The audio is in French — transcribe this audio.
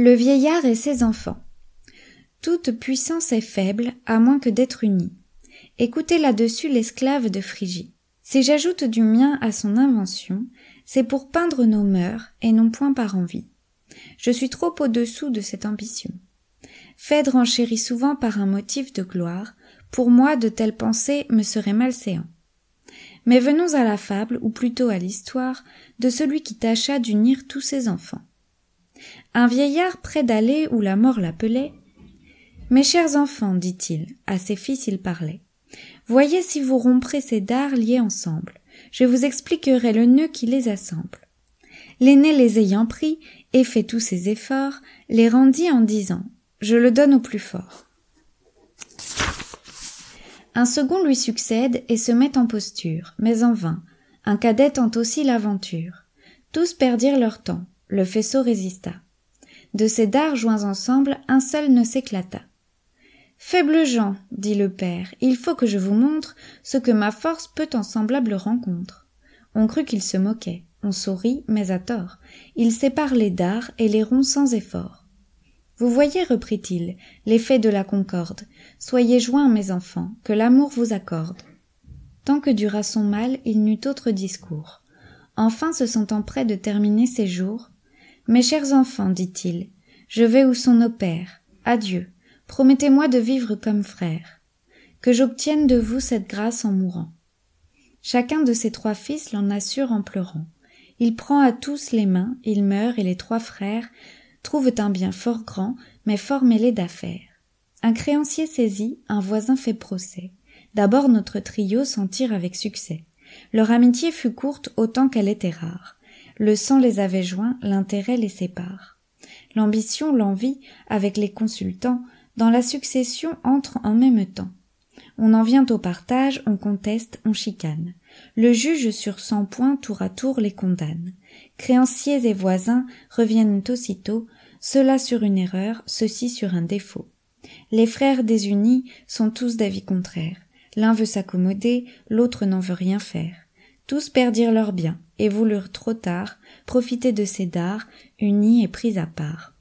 Le vieillard et ses enfants. Toute puissance est faible, à moins que d'être unie. Écoutez là-dessus l'esclave de Phrygie. Si j'ajoute du mien à son invention, c'est pour peindre nos mœurs et non point par envie. Je suis trop au-dessous de cette ambition. Phèdre enchérit souvent par un motif de gloire, pour moi de telles pensées me seraient malséants. Mais venons à la fable, ou plutôt à l'histoire, de celui qui tâcha d'unir tous ses enfants. Un vieillard près d'aller où la mort l'appelait. « Mes chers enfants, dit-il, à ses fils il parlait, voyez si vous romprez ces dards liés ensemble, je vous expliquerai le nœud qui les assemble. L'aîné les ayant pris et fait tous ses efforts, les rendit en disant « Je le donne au plus fort ». Un second lui succède et se met en posture, mais en vain. Un cadet tente aussi l'aventure. Tous perdirent leur temps, le faisceau résista. De ces dards joints ensemble, un seul ne s'éclata. « Faibles gens, dit le père, il faut que je vous montre ce que ma force peut en semblable rencontre. » On crut qu'il se moquait, on sourit, mais à tort. Il sépare les dards et les rompt sans effort. « Vous voyez, reprit-il, l'effet de la concorde. Soyez joints, mes enfants, que l'amour vous accorde. » Tant que dura son mal, il n'eut autre discours. Enfin, se sentant près de terminer ses jours, « Mes chers enfants, dit-il, je vais où sont nos pères. Adieu, promettez-moi de vivre comme frères. Que j'obtienne de vous cette grâce en mourant. » Chacun de ses 3 fils l'en assure en pleurant. Il prend à tous les mains, il meurt et les 3 frères trouvent un bien fort grand, mais fort mêlé d'affaires. Un créancier saisit, un voisin fait procès. D'abord notre trio s'en tire avec succès. Leur amitié fut courte autant qu'elle était rare. Le sang les avait joints, l'intérêt les sépare. L'ambition, l'envie, avec les consultants, dans la succession entrent en même temps. On en vient au partage, on conteste, on chicane. Le juge sur 100 points tour à tour les condamne. Créanciers et voisins reviennent aussitôt, ceux-là sur une erreur, ceux-ci sur un défaut. Les frères désunis sont tous d'avis contraires. L'un veut s'accommoder, l'autre n'en veut rien faire. Tous perdirent leurs biens et voulurent trop tard profiter de ces dards, unis et pris à part.